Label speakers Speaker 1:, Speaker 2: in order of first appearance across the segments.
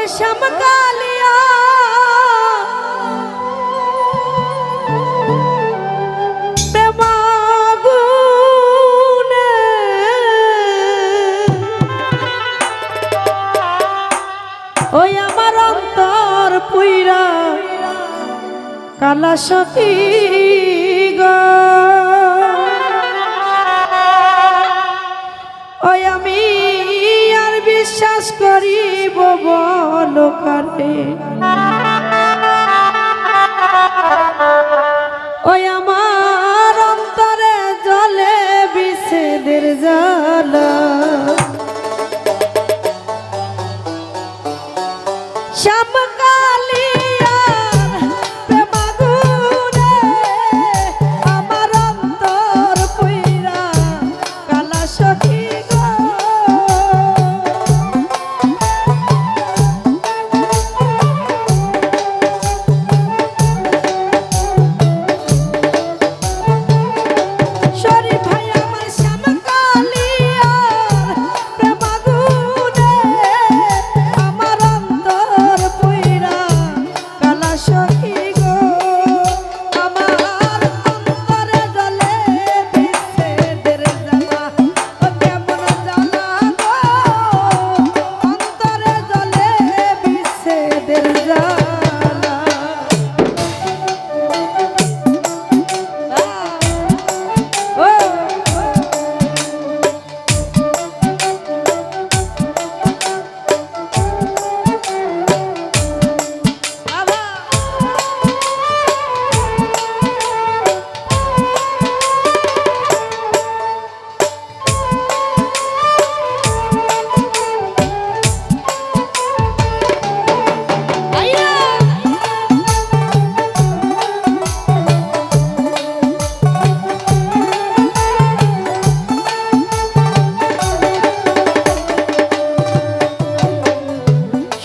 Speaker 1: শ্যামকালিয়া প্রেমাগুনে ওই আমার অন্তর পুইরা কালা সখী গো ওই আমি আর বিশ্বাস করিব বলো কারে ওই আমার অন্তরে জ্বলে বিষেদের জ্বালা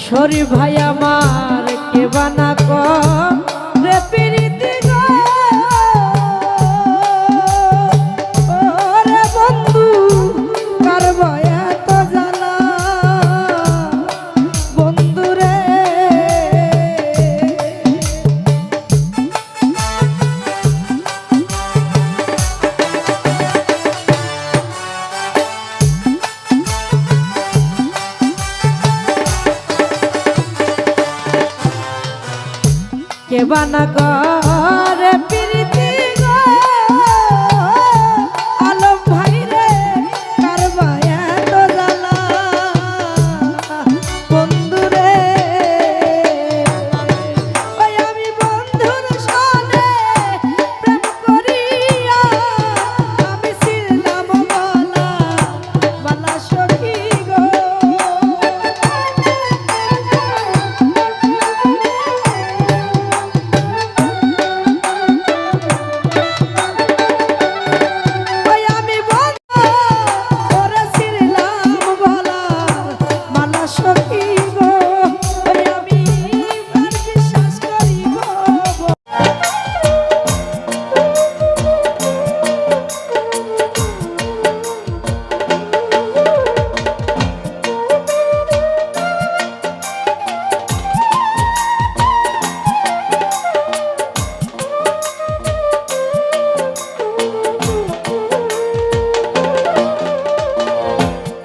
Speaker 1: শরীফ ভাই আমার কে বানা রে প্রীতি গো ওরে বন্ধু কারব এত জ্বালা বন্ধু রে কে বানা করে প্রীতি গো আলম ভাই রে কারবা এত জ্বালা বন্ধু রে ওই আমি বন্ধুর সনে প্রেম করিয়া আমি ছিলাম বালা সখী গো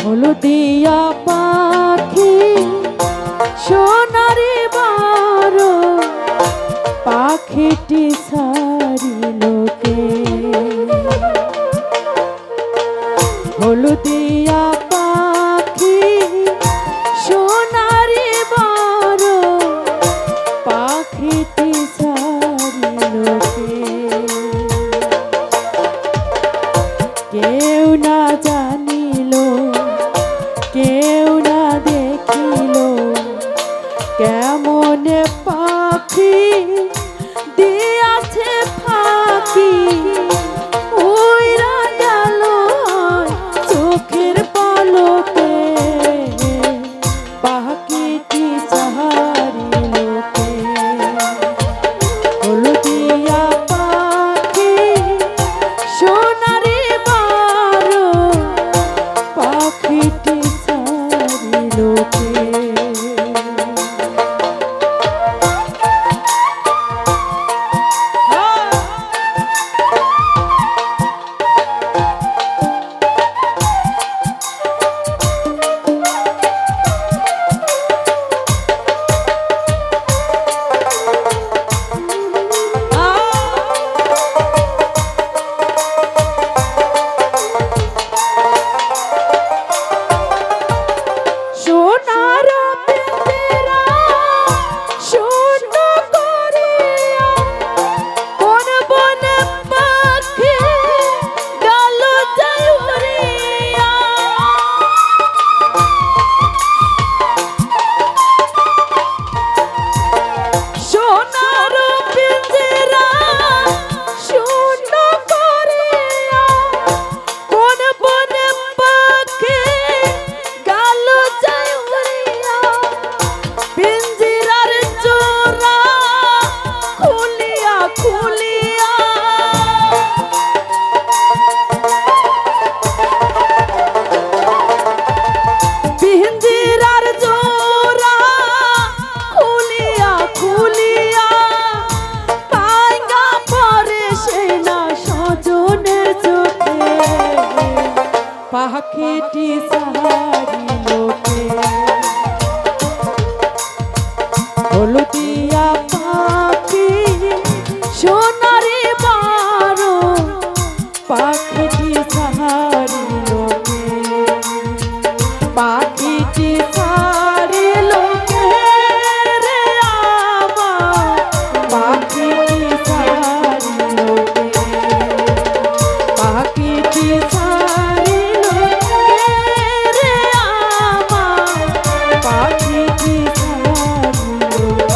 Speaker 1: হলুদিয়া পাখি সোনারি বার পাখিটি ছাড়িল কে হলুদিয়া পাখি সোনারি বার পাখিটি ছাড়িল কে কেউ না জানিল কেউ না দেখিল কেমনে পাখি দিয়াছে ফাঁকি উইরা গেল চোখের পলকে পাখিটি ছাড়িল কে হলুদিয়া পাখি সোনারি বার পাখিটি ছাড়িল কে ছাড়িল কে রে আমার পাখিটি ছাড়িল কে পাখিটি ছাড়িল কে রে আমার পাখিটি ছাড়িল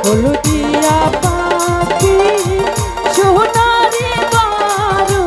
Speaker 1: হলদিয়া পাখি সোনারি বারো